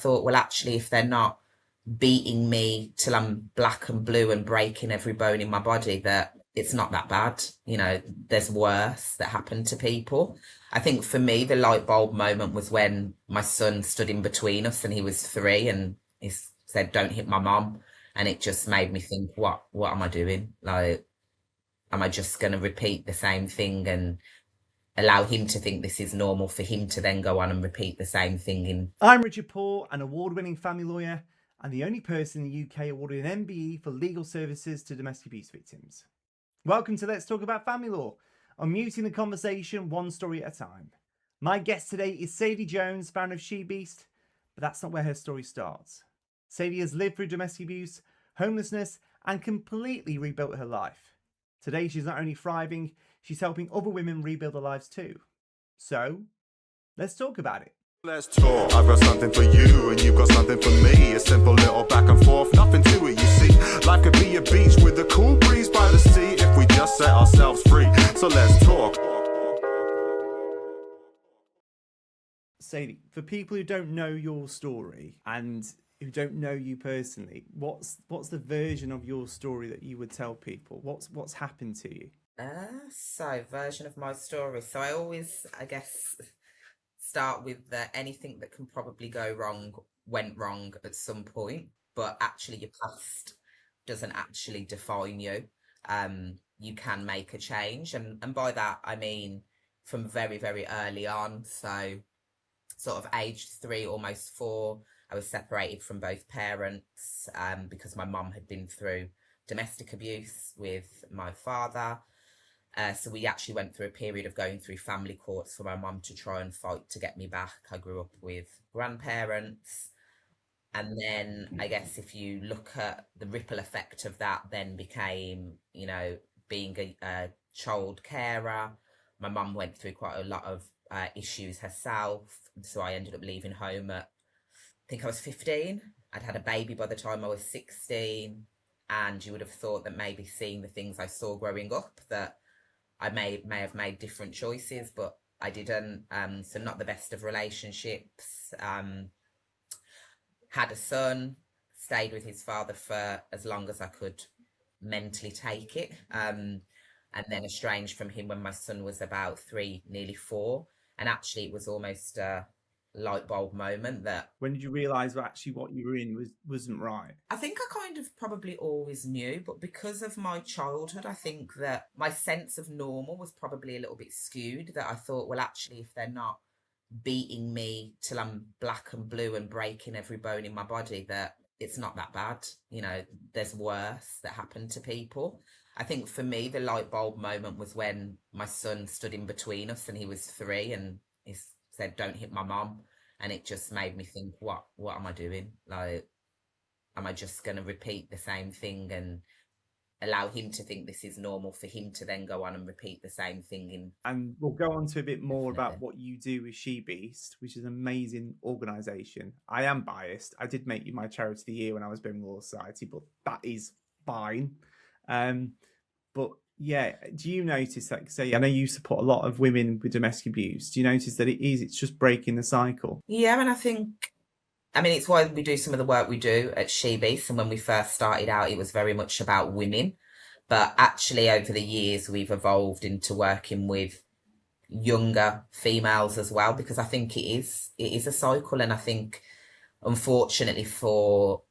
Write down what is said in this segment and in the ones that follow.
thought, well, actually, if they're not beating me till I'm black and blue and breaking every bone in my body, that it's not that bad. There's worse that happened to people. I think for me, the light bulb moment was when my son stood in between us and he was 3 and he said, "Don't hit my mom." And it just made me think, what am I doing? Like, am I just going to repeat the same thing and allow him to think this is normal for him to then go on and repeat the same thing? I'm Richard Poore, an award-winning family lawyer and the only person in the UK awarded an MBE for legal services to domestic abuse victims. Welcome to Let's Talk About Family Law. I'm muting the conversation one story at a time. My guest today is Sadie Jones, founder of SheBeasts, but that's not where her story starts. Sadie has lived through domestic abuse, homelessness, and completely rebuilt her life. Today, she's not only thriving, she's helping other women rebuild their lives too. So, let's talk about it. Let's talk. I've got something for you and you've got something for me. A simple little back and forth, nothing to it, you see. Life could be a beach with a cool breeze by the sea if we just set ourselves free. So let's talk. Sadie, for people who don't know your story and who don't know you personally, what's the version of your story that you would tell people? What's happened to you? Version of my story. So I always, I guess, start with anything that can probably go wrong went wrong at some point, but actually your past doesn't actually define you. You can make a change, and by that I mean from very, very early on. So sort of age 3, almost 4, I was separated from both parents because my mum had been through domestic abuse with my father. So we actually went through a period of going through family courts for my mum to try and fight to get me back. I grew up with grandparents. And then I guess if you look at the ripple effect of that, then became, being a child carer. My mum went through quite a lot of issues herself. So I ended up leaving home at, I think I was 15. I'd had a baby by the time I was 16. And you would have thought that maybe seeing the things I saw growing up, that I may have made different choices, but I didn't. So not the best of relationships. Had a son, stayed with his father for as long as I could mentally take it. And then estranged from him when my son was about 3, nearly 4. And actually it was almost a light bulb moment. That When did you realise that actually what you were in wasn't right? I think I kind of probably always knew, but because of my childhood, I think that my sense of normal was probably a little bit skewed, that I thought, well, actually, if they're not beating me till I'm black and blue and breaking every bone in my body, that it's not that bad. There's worse that happened to people. I think for me, the light bulb moment was when my son stood in between us and he was 3 and he said, "Don't hit my mom." And it just made me think, what am I doing? Like, am I just going to repeat the same thing and allow him to think this is normal for him to then go on and repeat the same thing? And we'll go on to a bit more about what you do with SheBeasts, which is an amazing organisation. I am biased. I did make you my charity of the year when I was Birmingham Law Society, but that is fine. But yeah, do you notice, like, say, I know you support a lot of women with domestic abuse. Do you notice that it's just breaking the cycle? Yeah, and I mean, it's why we do some of the work we do at SheBeasts. And when we first started out, it was very much about women. But actually, over the years, we've evolved into working with younger females as well, because I think it is a cycle. And I think, unfortunately, for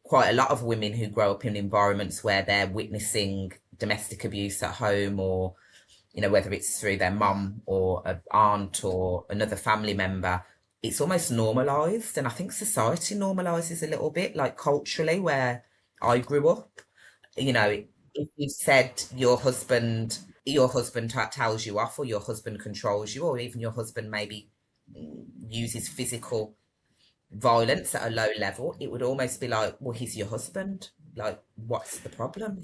quite a lot of women who grow up in environments where they're witnessing domestic abuse at home, or, whether it's through their mum or an aunt or another family member, it's almost normalised. And I think society normalises a little bit, like culturally, where I grew up. If you said your husband tells you off, or your husband controls you, or even your husband maybe uses physical violence at a low level, it would almost be like, well, he's your husband. Like, what's the problem?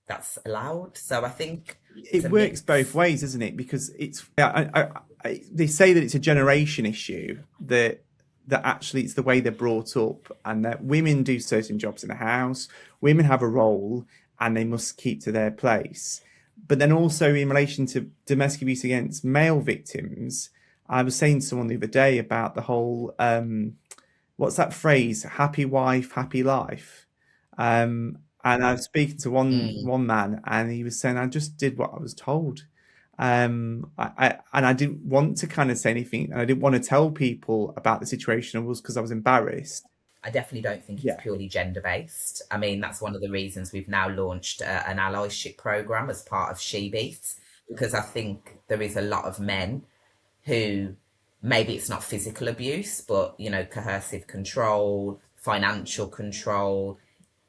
That's allowed. So I think it works both ways, isn't it? Because it's they say that it's a generation issue, that actually it's the way they're brought up, and that women do certain jobs in the house, women have a role and they must keep to their place. But then also in relation to domestic abuse against male victims, I was saying to someone the other day about the whole what's that phrase? Happy wife, happy life. And I was speaking to one man, and he was saying, I just did what I was told. I didn't want to kind of say anything, and I didn't want to tell people about the situation. It was because I was embarrassed. I definitely don't think Yeah. it's purely gender based. I mean, that's one of the reasons we've now launched an allyship program as part of SheBeasts, because I think there is a lot of men who maybe it's not physical abuse, but you know, coercive control, financial control,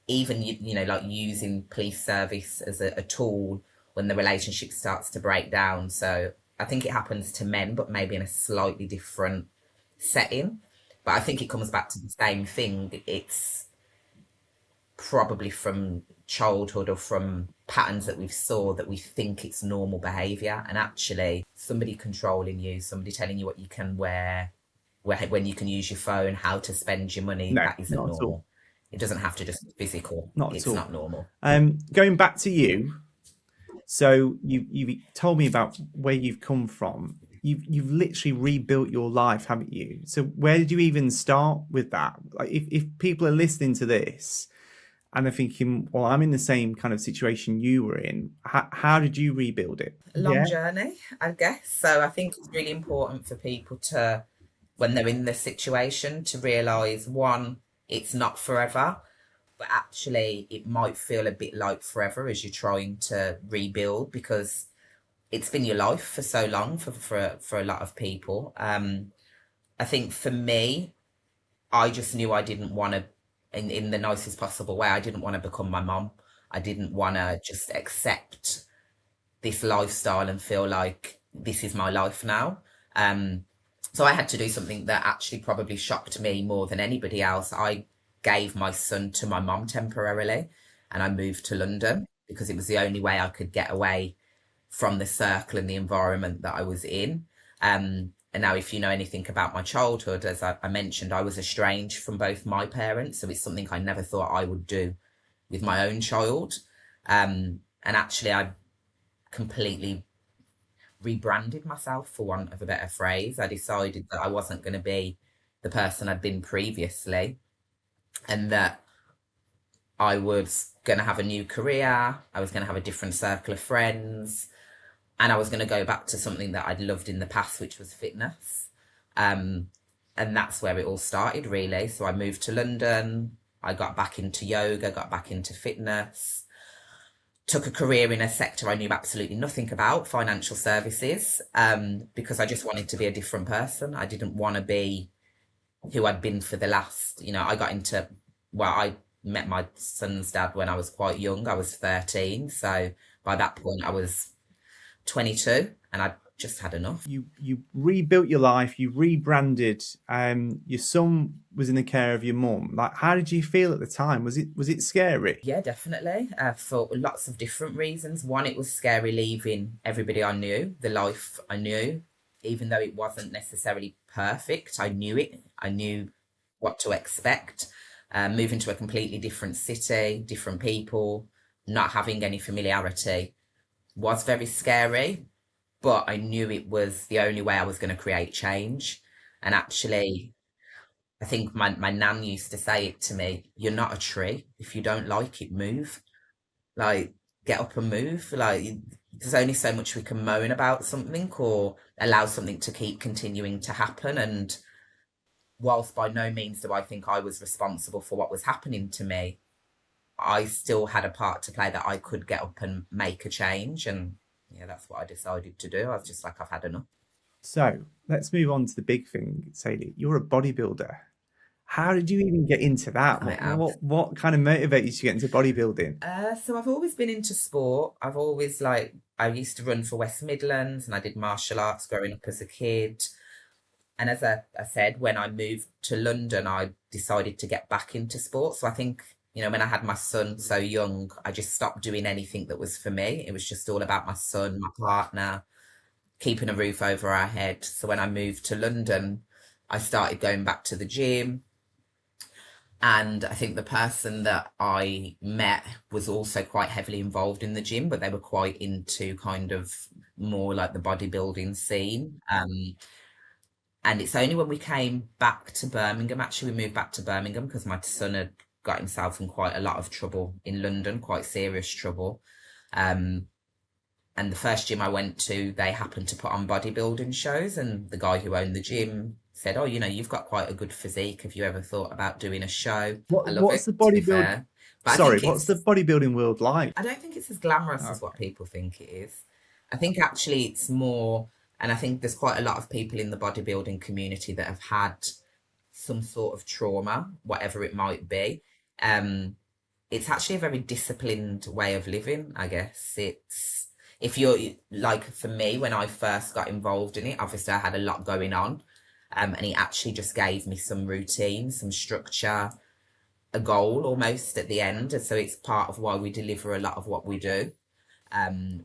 even you know, like using police service as a tool when the relationship starts to break down. So I think it happens to men, but maybe in a slightly different setting. But I think it comes back to the same thing. It's probably from childhood or from patterns that we've saw that we think it's normal behavior, and actually somebody controlling you, somebody telling you what you can wear, when you can use your phone, how to spend your money, No, that isn't not at normal. all. It doesn't have to just be physical. Not at It's all. not normal. Going back to you, so you told me about where you've come from. You've literally rebuilt your life, haven't you? So where did you even start with that? Like, if people are listening to this and they're thinking, well, I'm in the same kind of situation you were in, how did you rebuild it? A long journey, I guess. So I think it's really important for people to, when they're in this situation, to realise, one, it's not forever, but actually it might feel a bit like forever as you're trying to rebuild, because it's been your life for so long for a lot of people. I think for me, I just knew I didn't want to, in the nicest possible way, I didn't want to become my mom. I didn't want to just accept this lifestyle and feel like this is my life now. So I had to do something that actually probably shocked me more than anybody else. I gave my son to my mom temporarily, and I moved to London because it was the only way I could get away from the circle and the environment that I was in. And now, if you know anything about my childhood, as I mentioned, I was estranged from both my parents. So it's something I never thought I would do with my own child. And actually, I completely rebranded myself, for want of a better phrase. I decided that I wasn't going to be the person I'd been previously, and that I was going to have a new career. I was going to have a different circle of friends. And I was going to go back to something that I'd loved in the past, which was fitness. And that's where it all started, really. So I moved to London. I got back into yoga, got back into fitness, took a career in a sector I knew absolutely nothing about, financial services, because I just wanted to be a different person. I didn't want to be who I'd been for the last, I met my son's dad when I was quite young. I was 13. So by that point, I was 22, and I just had enough. You rebuilt your life, you rebranded. Your son was in the care of your mum. Like, how did you feel at the time? Was it scary? Yeah, definitely. For lots of different reasons. One, it was scary leaving everybody I knew, the life I knew, even though it wasn't necessarily perfect. I knew it. I knew what to expect. Moving to a completely different city, different people, not having any familiarity was very scary, but I knew it was the only way I was going to create change. And actually, I think my nan used to say it to me, you're not a tree. If you don't like it, move. Like, get up and move. Like, there's only so much we can moan about something or allow something to keep continuing to happen. And whilst by no means do I think I was responsible for what was happening to me, I still had a part to play, that I could get up and make a change. And yeah, that's what I decided to do. I was just like, I've had enough. So let's move on to the big thing, Sadie. You're a bodybuilder. How did you even get into that? What kind of motivated you to get into bodybuilding? So I've always been into sport. I used to run for West Midlands, and I did martial arts growing up as a kid. And as I said, when I moved to London, I decided to get back into sport. So I think, when I had my son so young, I just stopped doing anything that was for me. It was just all about my son, my partner, keeping a roof over our head. So when I moved to London, I started going back to the gym. And I think the person that I met was also quite heavily involved in the gym, but they were quite into kind of more like the bodybuilding scene. And it's only when we came back to Birmingham, actually, we moved back to Birmingham because my son had got himself in quite a lot of trouble in London, quite serious trouble. And the first gym I went to, they happened to put on bodybuilding shows, and the guy who owned the gym said, "Oh, you've got quite a good physique. Have you ever thought about doing a show?" I love What's it, the to be bodybuild? fair. But Sorry, what's the bodybuilding world like? I don't think it's as glamorous as what people think it is. I think actually it's more, and I think there's quite a lot of people in the bodybuilding community that have had some sort of trauma, whatever it might be. It's actually a very disciplined way of living, I guess. It's, if you're like, for me, when I first got involved in it, obviously I had a lot going on. And it actually just gave me some routine, some structure, a goal almost at the end. And so it's part of why we deliver a lot of what we do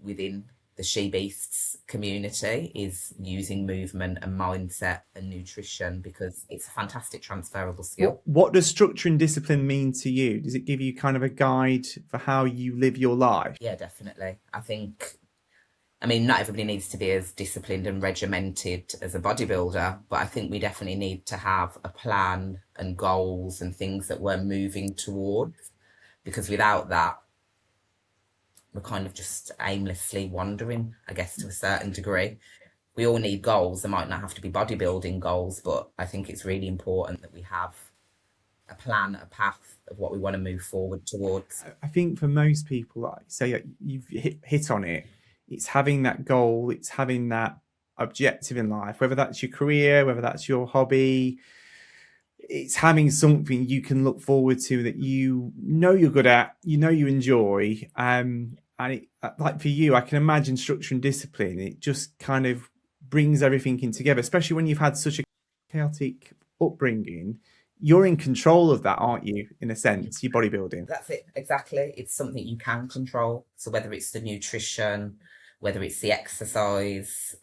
within the SheBeasts community, is using movement and mindset and nutrition, because it's a fantastic transferable skill. What does structure and discipline mean to you? Does it give you kind of a guide for how you live your life? Yeah, definitely. I mean, not everybody needs to be as disciplined and regimented as a bodybuilder, but I think we definitely need to have a plan and goals and things that we're moving towards, because without that, we're kind of just aimlessly wandering, I guess, to a certain degree. We all need goals. There might not have to be bodybuilding goals, but I think it's really important that we have a plan, a path of what we want to move forward towards. I think for most people, like say, you've hit on it. It's having that goal. It's having that objective in life, whether that's your career, whether that's your hobby. It's having something you can look forward to that you're good at, you enjoy. And it, like for you, I can imagine structure and discipline. It just kind of brings everything in together, especially when you've had such a chaotic upbringing. You're in control of that, aren't you? In a sense, your bodybuilding. That's it, exactly. It's something you can control. So whether it's the nutrition, whether it's the exercise,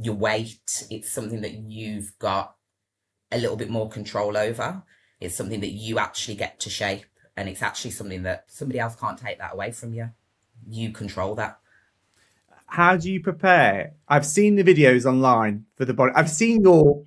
your weight, it's something that you've got a little bit more control over. It's something that you actually get to shape, and it's actually something that somebody else can't take that away from you. You control that. How do you prepare? I've seen the videos online for the body. I've seen your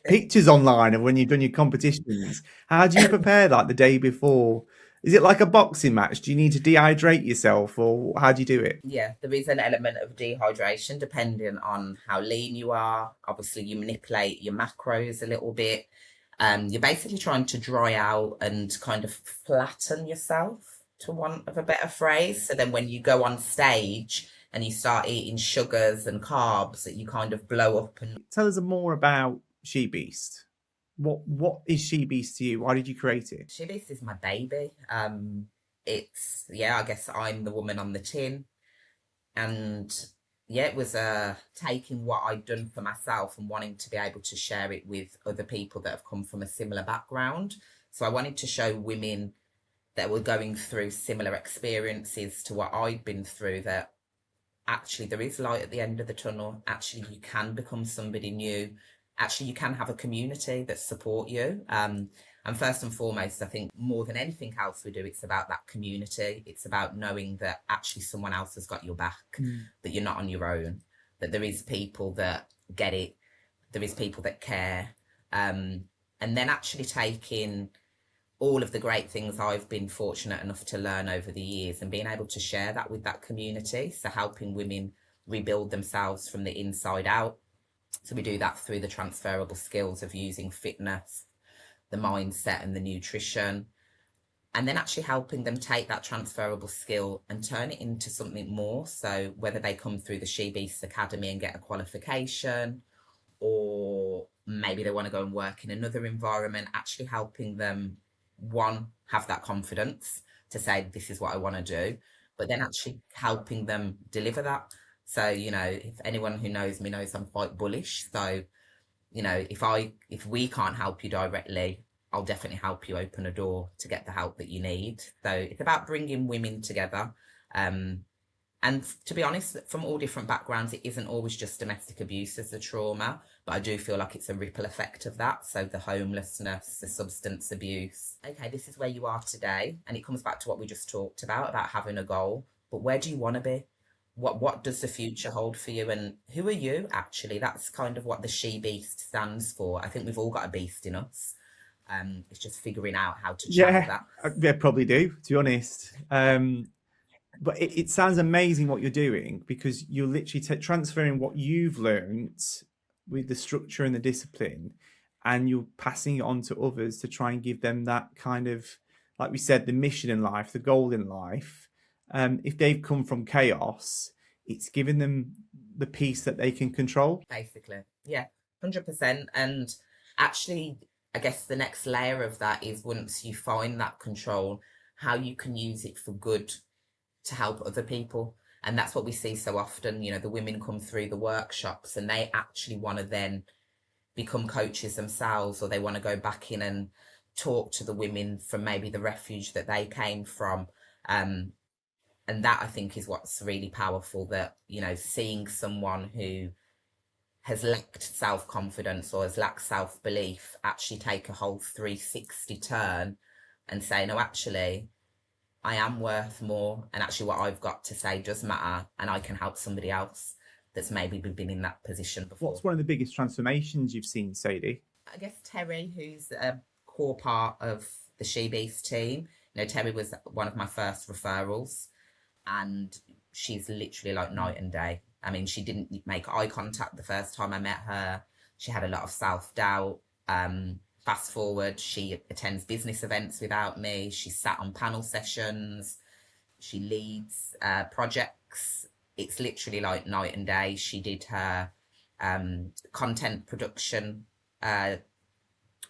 pictures online of when you've done your competitions. How do you prepare like the day before? Is it like a boxing match? Do you need to dehydrate yourself, or how do you do it? Yeah, there is an element of dehydration depending on how lean you are. Obviously, you manipulate your macros a little bit. You're basically trying to dry out and kind of flatten yourself, to want of a better phrase. So then when you go on stage and you start eating sugars and carbs, that you kind of blow up. And tell us more about SheBeast. What is SheBeast to you? Why did you create it? SheBeasts is my baby. It's, I guess I'm the woman on the tin. And it was taking what I'd done for myself and wanting to be able to share it with other people that have come from a similar background. So I wanted to show women that were going through similar experiences to what I'd been through, that actually there is light at the end of the tunnel. Actually, you can become somebody new. Actually, you can have a community that support you. And first and foremost, I think more than anything else we do, it's about that community. It's about knowing that actually someone else has got your back, that you're not on your own, that there is people that get it, there is people that care. And then actually taking all of the great things I've been fortunate enough to learn over the years and being able to share that with that community. So helping women rebuild themselves from the inside out. So we do that through the transferable skills of using fitness, the mindset and the nutrition, and then actually helping them take that transferable skill and turn it into something more. So whether they come through the SheBeasts Academy and get a qualification, or maybe they want to go and work in another environment, actually helping them, one, have that confidence to say, this is what I want to do, but then actually helping them deliver that. So, if anyone who knows me knows I'm quite bullish. So, if we can't help you directly, I'll definitely help you open a door to get the help that you need. So it's about bringing women together. And to be honest, from all different backgrounds, it isn't always just domestic abuse as the trauma, but I do feel like it's a ripple effect of that. So the homelessness, the substance abuse. Okay, this is where you are today. And it comes back to what we just talked about having a goal. But where do you want to be? what does the future hold for you, and who are you actually? That's kind of what the She Beast stands for. I think we've all got a beast in us. It's just figuring out how to channel Yeah, that. they probably do, to be honest. But it sounds amazing what you're doing, because you're literally transferring what you've learned with the structure and the discipline, and you're passing it on to others to try and give them that kind of, like we said, the mission in life, the goal in life. If they've come from chaos, it's giving them the peace that they can control. Basically, yeah, 100%. And actually, I guess the next layer of that is, once you find that control, how you can use it for good to help other people. And that's what we see so often. You know, the women come through the workshops and they actually want to then become coaches themselves, or they want to go back in and talk to the women from maybe the refuge that they came from. And that, I think, is what's really powerful, that, you know, seeing someone who has lacked self-confidence or has lacked self-belief actually take a whole 360 turn and say, no, actually, I am worth more, and actually what I've got to say does matter, and I can help somebody else that's maybe been in that position before. What's one of the biggest transformations you've seen, Sadie? I guess Terry, who's a core part of the SheBeasts team. You know, Terry was one of my first referrals, and she's literally like night and day. I mean, she didn't make eye contact the first time I met her. She had a lot of self-doubt. Fast forward, she attends business events without me. She sat on panel sessions. She leads projects. It's literally like night and day. She did her content production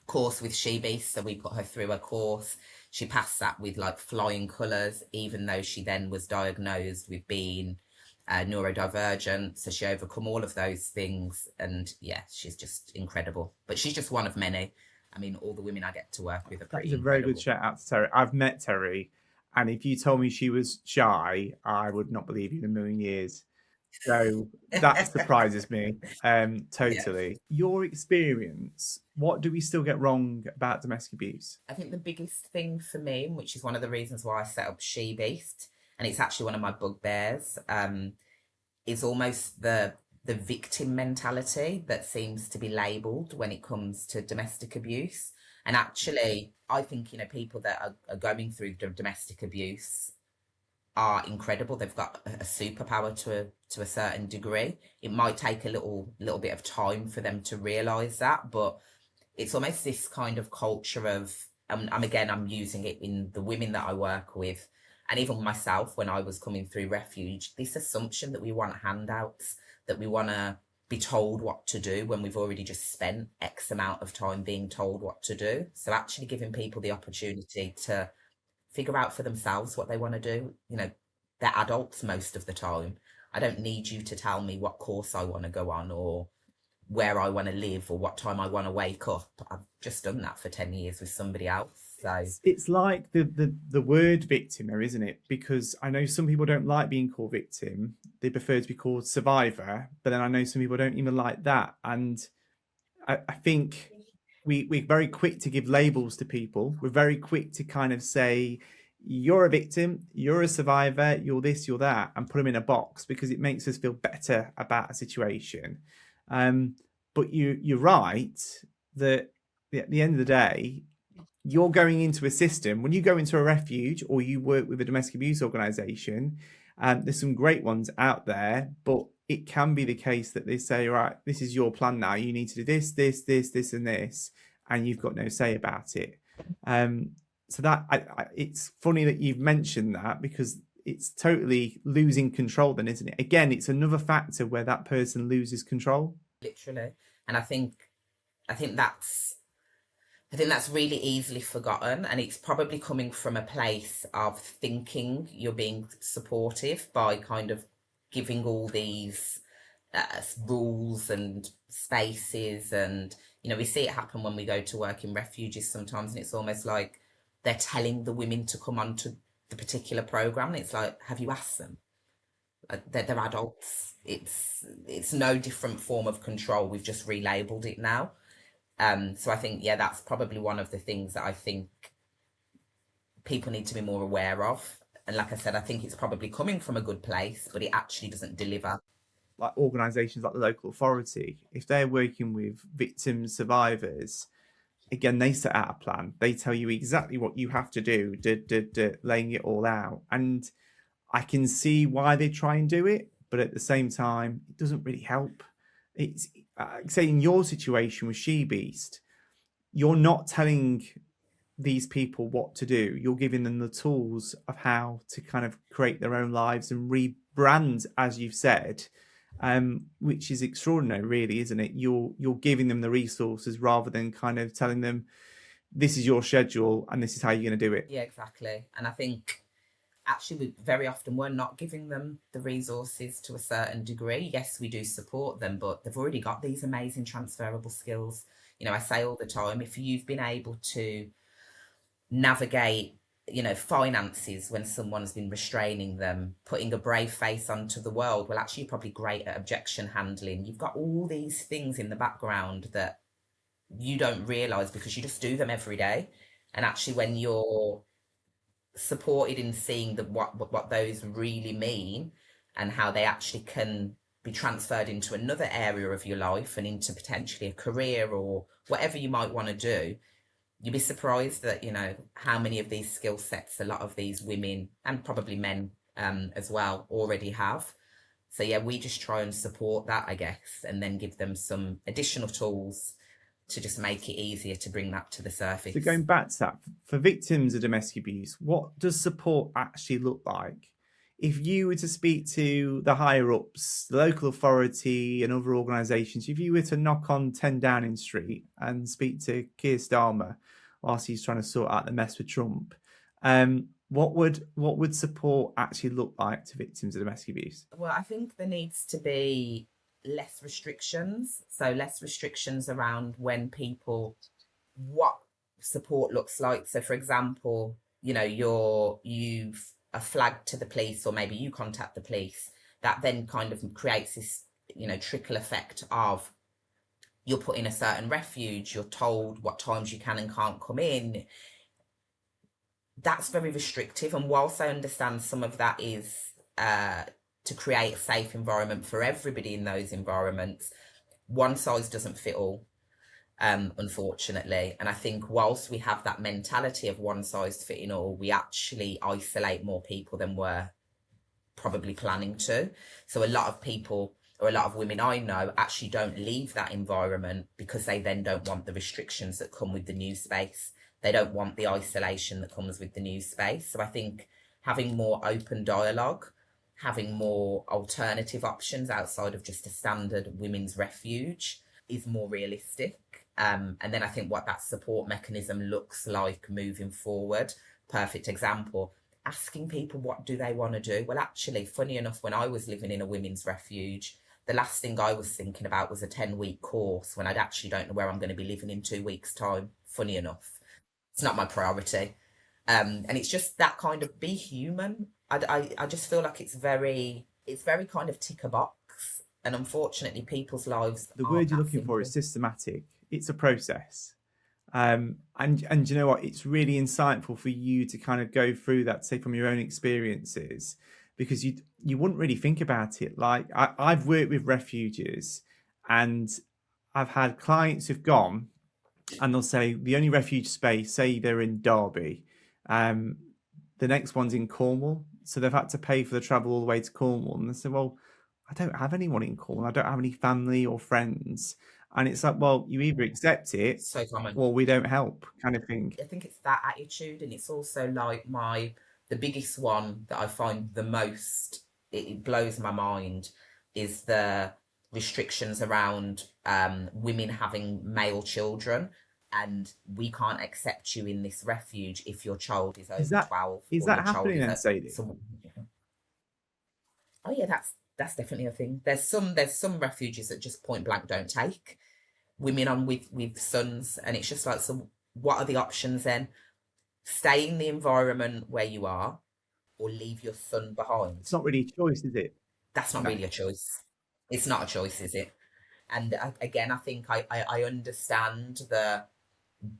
course with SheBeasts, so we put her through a course. She passed that with like flying colours, even though she then was diagnosed with being neurodivergent. So she overcome all of those things, and yeah, she's just incredible. But she's just one of many. I mean, all the women I get to work with are pretty That's a very incredible. good shout out to Terry. I've met Terry, and if you told me she was shy, I would not believe you in a million years. So that surprises me totally. Yeah. Your experience, what do we still get wrong about domestic abuse? I think the biggest thing for me, which is one of the reasons why I set up SheBeast, and it's actually one of my bugbears, is almost the victim mentality that seems to be labelled when it comes to domestic abuse. And actually, I think, you know, people that are going through domestic abuse are incredible. They've got a superpower to a certain degree. It might take a little bit of time for them to realise that, but it's almost this kind of culture of, I'm using it in the women that I work with, and even myself when I was coming through refuge, this assumption that we want handouts, that we want to be told what to do when we've already just spent X amount of time being told what to do. So actually giving people the opportunity to figure out for themselves what they want to do. You know, they're adults most of the time. I don't need you to tell me what course I want to go on, or where I want to live, or what time I want to wake up. I've just done that for 10 years with somebody else. So it's like the word victim, there, isn't it? Because I know some people don't like being called victim. They prefer to be called survivor. But then I know some people don't even like that. And I think we're very quick to give labels to people. We're very quick to kind of say, you're a victim, you're a survivor, you're this, you're that, and put them in a box, because it makes us feel better about a situation. But you're right that at the end of the day, you're going into a system. When you go into a refuge or you work with a domestic abuse organisation, there's some great ones out there, but it can be the case that they say, right, this is your plan now. You need to do this, this, this, this, and this, and you've got no say about it. So that it's funny that you've mentioned that, because it's totally losing control then, isn't it? Again, it's another factor where that person loses control. Literally. And I think that's really easily forgotten, and it's probably coming from a place of thinking you're being supportive by kind of giving all these rules and spaces. And, you know, we see it happen when we go to work in refuges sometimes, and it's almost like they're telling the women to come on to the particular program, and it's like, have you asked them? They're adults. It's no different form of control. We've just relabeled it now. So I think, yeah, that's probably one of the things that I think people need to be more aware of. And like I said, I think it's probably coming from a good place, but it actually doesn't deliver. Like organisations like the local authority, if they're working with victims, survivors, again, they set out a plan. They tell you exactly what you have to do, laying it all out. And I can see why they try and do it, but at the same time, it doesn't really help. It's say in your situation with SheBeast, you're not telling these people what to do. You're giving them the tools of how to kind of create their own lives and rebrand, as you've said, which is extraordinary, really, isn't it? You're giving them the resources rather than kind of telling them this is your schedule and this is how you're going to do it. Yeah, exactly. And I think actually very often we're not giving them the resources to a certain degree. Yes, we do support them, but they've already got these amazing transferable skills. You know, I say all the time, if you've been able to navigate, you know, finances when someone's been restraining them, putting a brave face onto the world, well, actually, you're probably great at objection handling. You've got all these things in the background that you don't realize because you just do them every day. And actually, when you're supported in seeing what those really mean and how they actually can be transferred into another area of your life and into potentially a career or whatever you might want to do, you'd be surprised that, you know, how many of these skill sets a lot of these women and probably men as well already have. So yeah, we just try and support that, I guess, and then give them some additional tools to just make it easier to bring that to the surface. So going back to that, for victims of domestic abuse, what does support actually look like? If you were to speak to the higher ups, the local authority and other organisations, if you were to knock on 10 Downing Street and speak to Keir Starmer whilst he's trying to sort out the mess with Trump, what would support actually look like to victims of domestic abuse? Well, I think there needs to be less restrictions. So less restrictions around when people, what support looks like. So for example, you know, you've a flag to the police, or maybe you contact the police, that then kind of creates this, you know, trickle effect of you're put in a certain refuge, you're told what times you can and can't come in. That's very restrictive. And whilst I understand some of that is to create a safe environment for everybody in those environments, one size doesn't fit all, unfortunately. And I think whilst we have that mentality of one size fitting all, we actually isolate more people than we're probably planning to. So a lot of people, or a lot of women I know, actually don't leave that environment because they then don't want the restrictions that come with the new space. They don't want the isolation that comes with the new space. So I think having more open dialogue, having more alternative options outside of just a standard women's refuge is more realistic. And then I think what that support mechanism looks like moving forward, perfect example, asking people what do they want to do. Well, actually, funny enough, when I was living in a women's refuge, the last thing I was thinking about was a 10-week course when I actually don't know where I'm going to be living in 2 weeks' time. Funny enough, it's not my priority. And it's just that kind of be human. I just feel like it's very kind of tick a box. And unfortunately, people's lives. The word you're looking for is systematic. It's a process. And you know what? It's really insightful for you to kind of go through that, say, from your own experiences, because you wouldn't really think about it. Like I've worked with refuges, and I've had clients who've gone, and they'll say the only refuge space, say they're in Derby, the next one's in Cornwall, so they've had to pay for the travel all the way to Cornwall, and they say, well, I don't have anyone in Cornwall, I don't have any family or friends. And it's like, well, you either accept it so common, or we don't help, kind of thing. I think it's that attitude. And it's also like the biggest one that I find the most, it blows my mind, is the restrictions around women having male children. And we can't accept you in this refuge if your child is over 12. Is that happening then, Sadie? Oh yeah, that's definitely a thing. There's some refuges that just point blank don't take women on with sons, and it's just like, so what are the options then? Stay in the environment where you are, or leave your son behind. It's not really a choice, is it? That's not really a choice. It's not a choice, is it? And again, I think I understand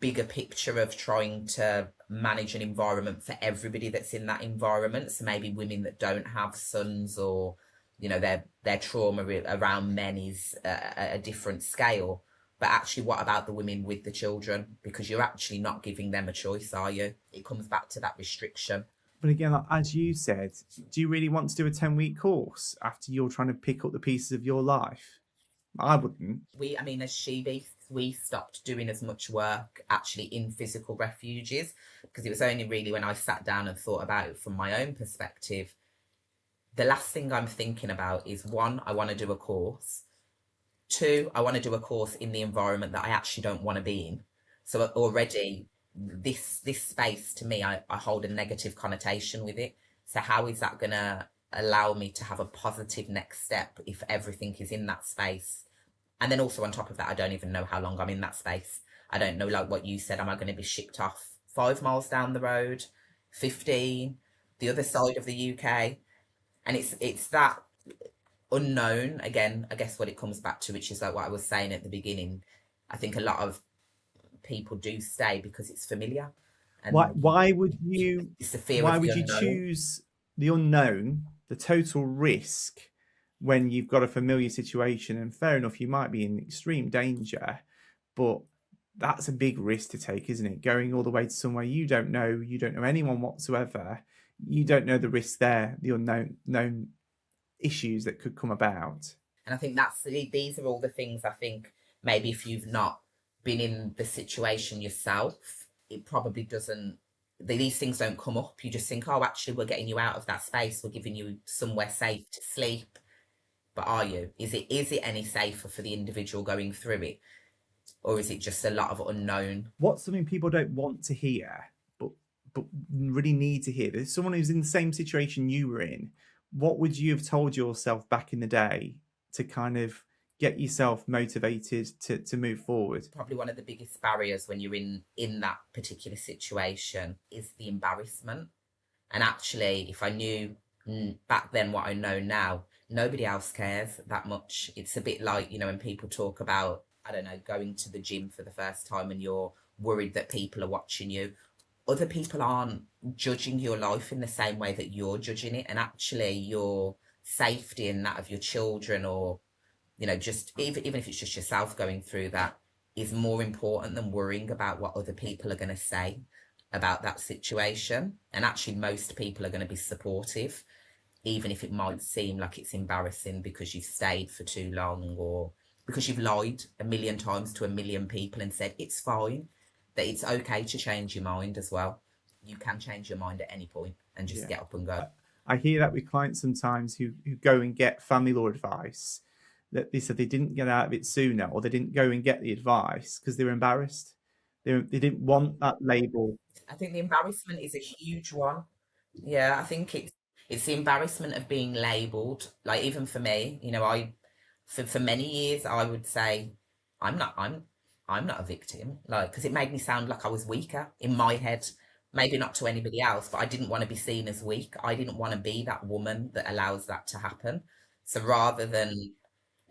bigger picture of trying to manage an environment for everybody that's in that environment. So maybe women that don't have sons, or their trauma around men is a different scale. But actually, what about the women with the children? Because you're actually not giving them a choice, are you? It comes back to that restriction. But again, like, as you said, do you really want to do a 10-week course after you're trying to pick up the pieces of your life? I wouldn't. I mean, as SheBeasts, we stopped doing as much work actually in physical refuges, because it was only really when I sat down and thought about it from my own perspective. The last thing I'm thinking about is, one, I want to do a course. Two, I want to do a course in the environment that I actually don't want to be in. So already this space, to me, I hold a negative connotation with it. So how is that going to allow me to have a positive next step if everything is in that space? And then also on top of that, I don't even know how long I'm in that space. I don't know, like what you said, am I going to be shipped off 5 miles down the road, 15, the other side of the UK? And it's that unknown again, I guess, what it comes back to, which is like what I was saying at the beginning. I think a lot of people do stay because it's familiar. And why would you it's the fear why of the would you unknown. choose the unknown, the total risk, when you've got a familiar situation? And fair enough, you might be in extreme danger, but that's a big risk to take, isn't it? Going all the way to somewhere you don't know anyone whatsoever, you don't know the risk there, the unknown issues that could come about. And I think these are all the things, I think, maybe if you've not been in the situation yourself, it probably doesn't, these things don't come up. You just think, oh, actually, we're getting you out of that space. We're giving you somewhere safe to sleep. But are you? Is it any safer for the individual going through it? Or is it just a lot of unknown? What's something people don't want to hear, but really need to hear? There's someone who's in the same situation you were in. What would you have told yourself back in the day to kind of get yourself motivated to move forward? Probably one of the biggest barriers when you're in that particular situation is the embarrassment. And actually, if I knew back then what I know now, nobody else cares that much. It's a bit like, when people talk about, I don't know, going to the gym for the first time and you're worried that people are watching you. Other people aren't judging your life in the same way that you're judging it. And actually your safety and that of your children, or, just even if it's just yourself going through that, is more important than worrying about what other people are going to say about that situation. And actually most people are going to be supportive, even if it might seem like it's embarrassing because you've stayed for too long, or because you've lied 1,000,000 times to 1,000,000 people and said it's fine, that it's okay to change your mind as well. You can change your mind at any point and just get up and go. I hear that with clients sometimes who go and get family law advice, that they said they didn't get out of it sooner, or they didn't go and get the advice because they were embarrassed. They didn't want that label. I think the embarrassment is a huge one. Yeah, I think it's the embarrassment of being labelled. Like, even for me, for many years I would say I'm not a victim, like, because it made me sound like I was weaker in my head. Maybe not to anybody else, but I didn't want to be seen as weak. I didn't want to be that woman that allows that to happen. So rather than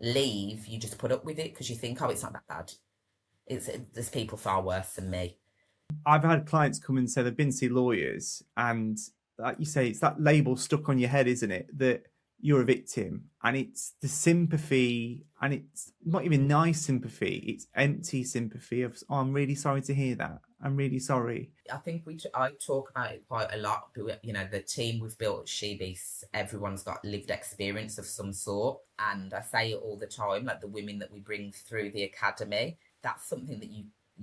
leave, you just put up with it because you think, oh, it's not that bad. There's people far worse than me. I've had clients come and say they've been to see lawyers, and like you say, it's that label stuck on your head, isn't it? That you're a victim, and it's the sympathy, and it's not even nice sympathy, it's empty sympathy of, oh, I'm really sorry to hear that, I'm really sorry. I think I talk about it quite a lot, but the team we've built at SheBeasts, everyone's got lived experience of some sort, and I say it all the time, like the women that we bring through the academy, that's something that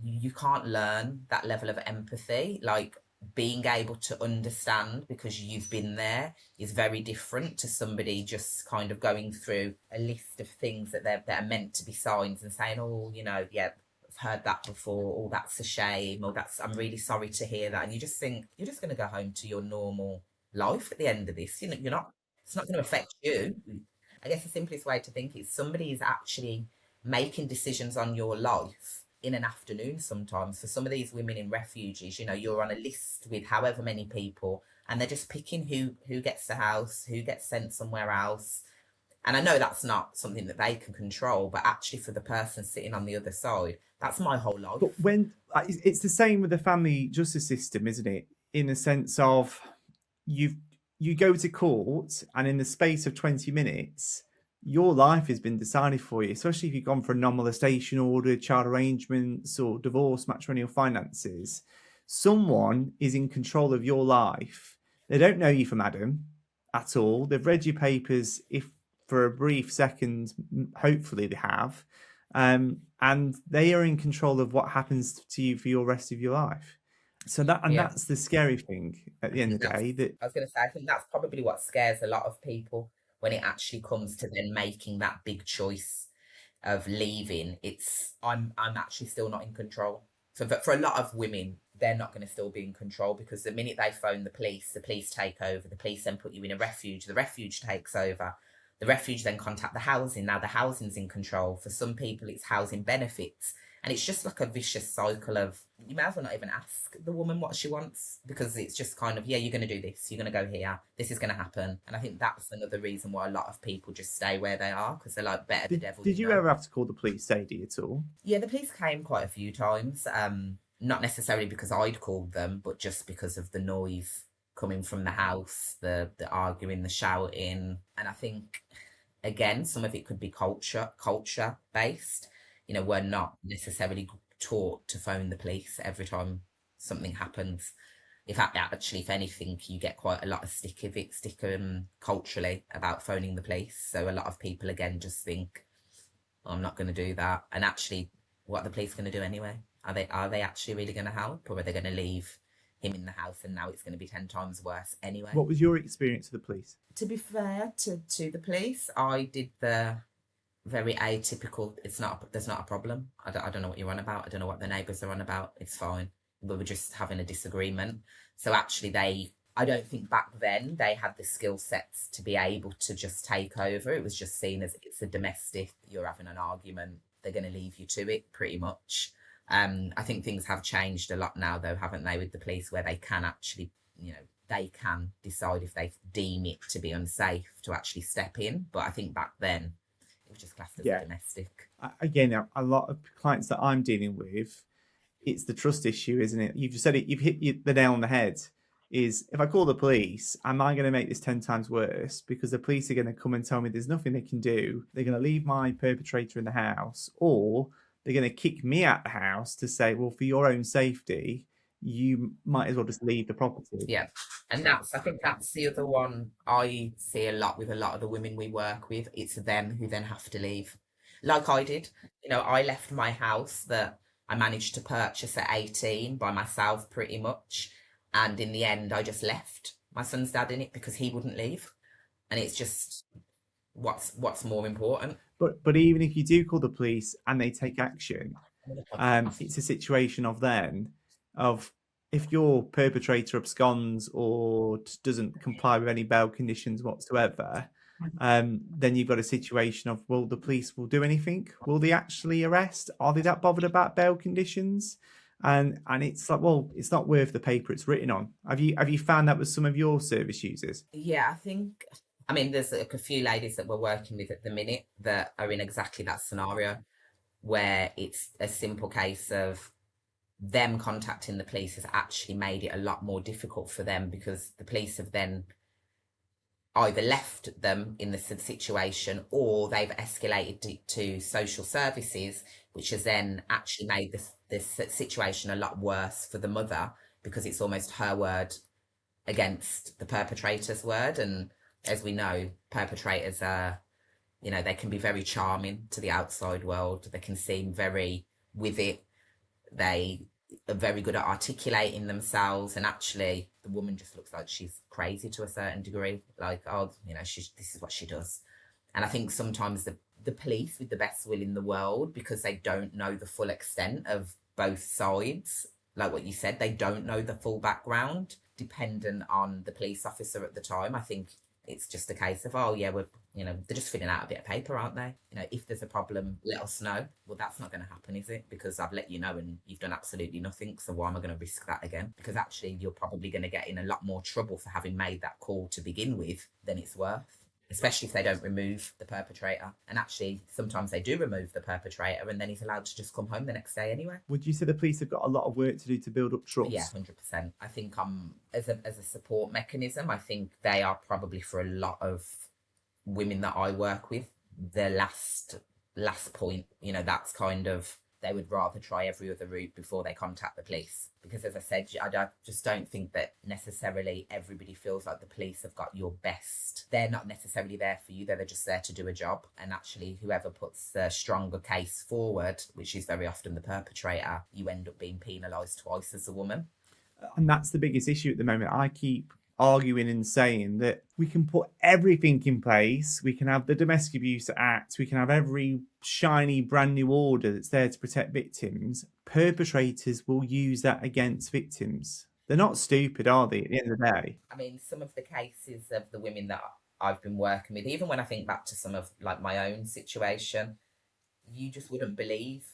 you can't learn, that level of empathy. Like, being able to understand because you've been there is very different to somebody just kind of going through a list of things that are meant to be signs and saying, oh, yeah, I've heard that before, or that's a shame, or I'm really sorry to hear that. And you just think you're just going to go home to your normal life at the end of this. It's not going to affect you. I guess the simplest way to think is somebody is actually making decisions on your life in an afternoon sometimes. For some of these women in refuges, you're on a list with however many people, and they're just picking who gets the house, who gets sent somewhere else. And I know that's not something that they can control, but actually for the person sitting on the other side, that's my whole life. But when it's the same with the family justice system, isn't it? In the sense of you go to court, and in the space of 20 minutes, your life has been decided for you, especially if you've gone for a non-molestation order, child arrangements, or divorce, matrimonial finances. Someone is in control of your life. They don't know you from Adam at all. They've read your papers, if for a brief second, hopefully they have. And they are in control of what happens to you for your rest of your life. So that's the scary thing at the end of the day. That I was going to say, I think that's probably what scares a lot of people when it actually comes to then making that big choice of leaving. I'm actually still not in control. So for a lot of women, they're not going to still be in control, because the minute they phone the police take over. The police then put you in a refuge. The refuge takes over. The refuge then contact the housing. Now the housing's in control. For some people, it's housing benefits. And it's just like a vicious cycle of, you may as well not even ask the woman what she wants, because it's just kind of, yeah, you're going to do this, you're going to go here, this is going to happen. And I think that's another reason why a lot of people just stay where they are, because they're like, better the devil. Did you ever have to call the police, Sadie, at all? Yeah, the police came quite a few times. Not necessarily because I'd called them, but just because of the noise coming from the house, the arguing, the shouting. And I think, again, some of it could be culture based. You know, we're not necessarily taught to phone the police every time something happens. In fact, actually, if anything, you get quite a lot of stick culturally about phoning the police. So a lot of people, again, just think, oh, I'm not going to do that. And actually, what are the police going to do anyway? Are they actually really going to help, or are they going to leave him in the house and now it's going to be 10 times worse anyway? What was your experience with the police? To be fair to the police, I did the very atypical, there's not a problem. I don't know what you're on about. I don't know what the neighbours are on about. It's fine. We were just having a disagreement. So actually I don't think back then they had the skill sets to be able to just take over. It was just seen as, it's a domestic, you're having an argument, they're going to leave you to it pretty much. I think things have changed a lot now though, haven't they, with the police, where they can actually, they can decide if they deem it to be unsafe to actually step in. But I think back then it was just classed as domestic. Again, a lot of clients that I'm dealing with, it's the trust issue, isn't it? You've just said it, you've hit the nail on the head. Is, if I call the police, am I going to make this 10 times worse? Because the police are going to come and tell me there's nothing they can do. They're going to leave my perpetrator in the house, or they're going to kick me out the house to say, well, for your own safety, you might as well just leave the property. Yeah. And I think that's the other one I see a lot with a lot of the women we work with. It's them who then have to leave. Like I did. I left my house that I managed to purchase at 18 by myself pretty much. And in the end, I just left my son's dad in it because he wouldn't leave. And it's just, what's more important? But even if you do call the police and they take action, it's a situation of if your perpetrator absconds or doesn't comply with any bail conditions whatsoever, then you've got a situation of, will the police will do anything? Will they actually arrest? Are they that bothered about bail conditions? And it's like, well, it's not worth the paper it's written on. Have you found that with some of your service users? Yeah, I mean, there's a few ladies that we're working with at the minute that are in exactly that scenario, where it's a simple case of them contacting the police has actually made it a lot more difficult for them, because the police have then either left them in the situation, or they've escalated to social services, which has then actually made this situation a lot worse for the mother, because it's almost her word against the perpetrator's word. And as we know, perpetrators are, they can be very charming to the outside world. They can seem very with it. They are very good at articulating themselves, and actually the woman just looks like she's crazy to a certain degree, like, oh, this is what she does. And I think sometimes the police, with the best will in the world, because they don't know the full extent of both sides, like what you said, they don't know the full background, dependent on the police officer at the time. I think it's just a case of, oh yeah, they're just filling out a bit of paper, aren't they? If there's a problem, let us know. Well, that's not going to happen, is it? Because I've let you know and you've done absolutely nothing. So why am I going to risk that again? Because actually you're probably going to get in a lot more trouble for having made that call to begin with than it's worth. especially if they don't remove the perpetrator. And actually, sometimes they do remove the perpetrator and then he's allowed to just come home the next day anyway. Would you say the police have got a lot of work to do to build up trust? Yeah, 100%. I think as a support mechanism, I think they are probably, for a lot of women that I work with, the last point. You know, that's kind of, they would rather try every other route before they contact the police. Because as I said, I just don't think that necessarily everybody feels like the police have got your best. They're not necessarily there for you, they're just there to do a job. And actually, whoever puts the stronger case forward, which is very often the perpetrator, you end up being penalised twice as a woman. And that's the biggest issue at the moment. I keep arguing and saying that we can put everything in place. We can have the Domestic Abuse Act. We can have every shiny brand new order that's there to protect victims. Perpetrators will use that against victims. They're not stupid, are they, at the end of the day? I mean, some of the cases of the women that I've been working with, even when I think back to some of like my own situation, you just wouldn't believe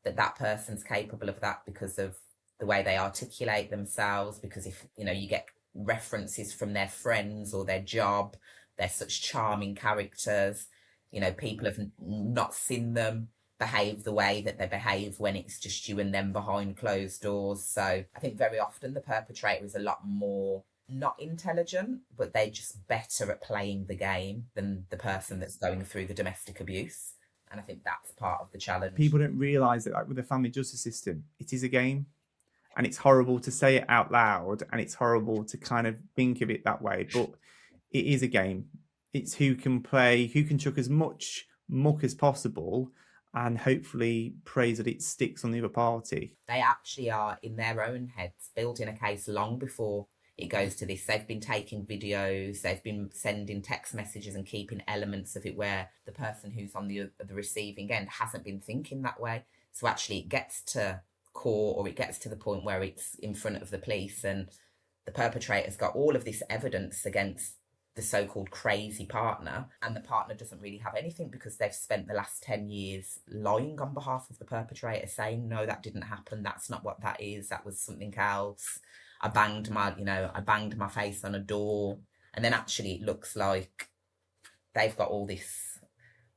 that person's capable of that because of the way they articulate themselves. Because if, you know, you get references from their friends or their job, they're such charming characters. You know, people have not seen them behave the way that they behave when it's just you and them behind closed doors. So I think very often the perpetrator is a lot more not intelligent, but they're just better at playing the game than the person that's going through the domestic abuse. And I think that's part of the challenge. People don't realise that, like with the family justice system, it is a game. And it's horrible to say it out loud, and it's horrible to kind of think of it that way, but it is a game. It's who can chuck as much muck as possible, and hopefully praise that it sticks on the other party. They actually are, in their own heads, building a case long before it goes to this. They've been taking videos, they've been sending text messages and keeping elements of it where the person who's on the receiving end hasn't been thinking that way. So actually it gets to court, or it gets to the point where it's in front of the police and the perpetrator's got all of this evidence against the so-called crazy partner, and the partner doesn't really have anything because they've spent the last 10 years lying on behalf of the perpetrator, saying, no, that didn't happen, that's not what that is, that was something else, I banged my face on a door. And then actually it looks like they've got all this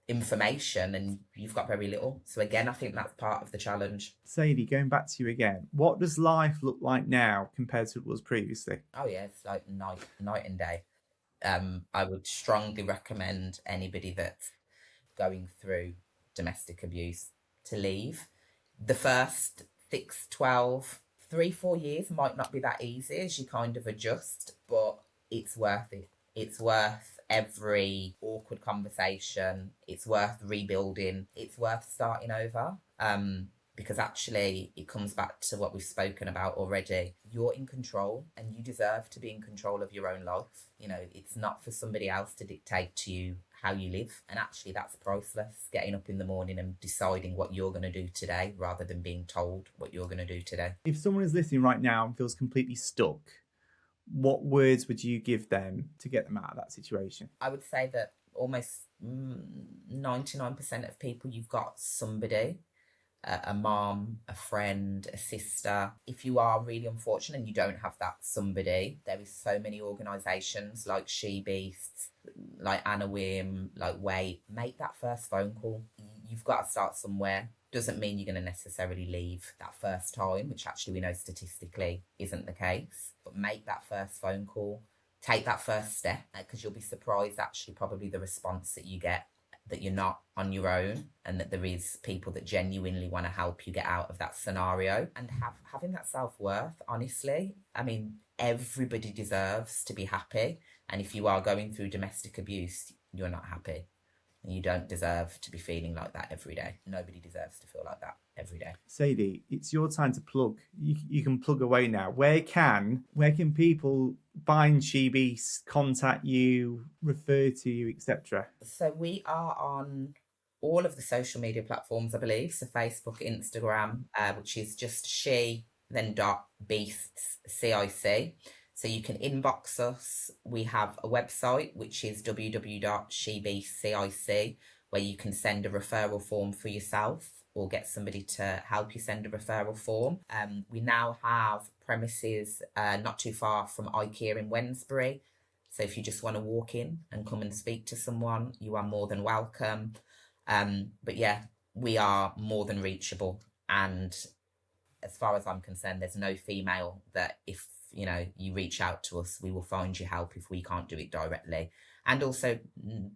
information and you've got very little. So again, I think that's part of the challenge. Sadie, going back to you again, what does life look like now compared to what it was previously? Oh yeah, it's like night and day. I would strongly recommend anybody that's going through domestic abuse to leave. The first 6, 12, 3, 4 years might not be that easy as you kind of adjust, but it's worth it. It's worth every awkward conversation. It's worth rebuilding. It's worth starting over. Because actually it comes back to what we've spoken about already. You're in control and you deserve to be in control of your own life. You know, it's not for somebody else to dictate to you how you live. And actually that's priceless, getting up in the morning and deciding what you're going to do today rather than being told what you're going to do today. If someone is listening right now and feels completely stuck, what words would you give them to get them out of that situation? I would say that almost 99% of people, you've got somebody, a mom, a friend, a sister. If you are really unfortunate and you don't have that somebody, there is so many organisations like SheBeasts, like Anna Wim, like Wait. Make that first phone call. You've got to start somewhere. Doesn't mean you're going to necessarily leave that first time, which actually we know statistically isn't the case. But make that first phone call. Take that first step, because you'll be surprised actually probably the response that you get, that you're not on your own and that there is people that genuinely want to help you get out of that scenario. And having that self-worth, honestly, I mean, everybody deserves to be happy. And if you are going through domestic abuse, you're not happy. And you don't deserve to be feeling like that every day. Nobody deserves to feel like that every day. Sadie, it's your time to plug. You can plug away now. Where can people find SheBeasts, contact you, refer to you, etc.? So we are on all of the social media platforms, I believe. So Facebook, Instagram, which is just she, then .beasts, CIC. So you can inbox us. We have a website, which is www.shebeastscic, where you can send a referral form for yourself or get somebody to help you send a referral form. We now have premises not too far from IKEA in Wednesbury. So if you just want to walk in and come and speak to someone, you are more than welcome. But yeah, we are more than reachable. And as far as I'm concerned, there's no female that if, you know, you reach out to us, we will find you help if we can't do it directly. And also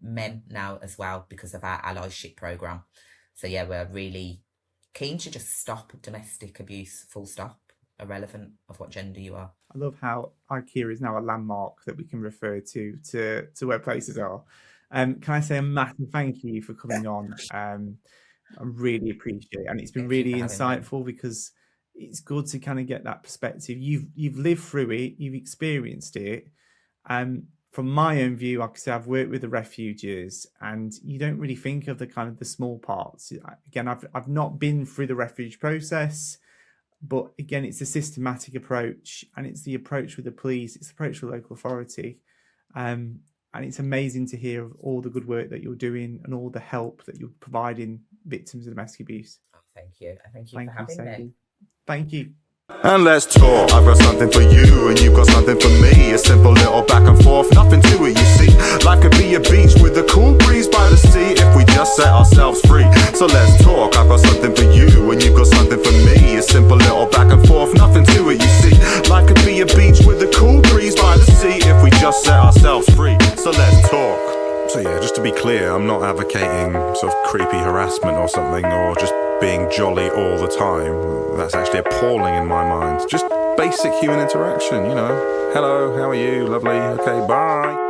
men now as well, because of our allyship program. So yeah, we're really keen to just stop domestic abuse, full stop, irrelevant of what gender you are. I love how IKEA is now a landmark that we can refer to where places are. Can I say a massive thank you for coming on? I really appreciate it. And it's been really insightful because it's good to kind of get that perspective. You've lived through it, you've experienced it. From my own view, like I say, I've worked with the refugees, and you don't really think of the kind of the small parts. Again, I've not been through the refuge process, but again, it's a systematic approach, and it's the approach with the police, it's the approach with local authority. And it's amazing to hear of all the good work that you're doing and all the help that you're providing victims of domestic abuse. Oh, thank you. Thank you for having me. Thank you. And let's talk. I've got something for you and you've got something for me. A simple little back and forth, nothing to it, you see. Life could be a beach with a cool breeze by the sea if we just set ourselves free. So let's talk. I've got something for you and you've got something for me. A simple little back and forth, nothing to it, you see. Life could be a beach with a cool breeze by the sea if we just set ourselves free. So let's talk. So yeah, just to be clear, I'm not advocating sort of creepy harassment or something, or just being jolly all the time. That's actually appalling in my mind. Just basic human interaction, you know. Hello, how are you? Lovely. Okay, bye.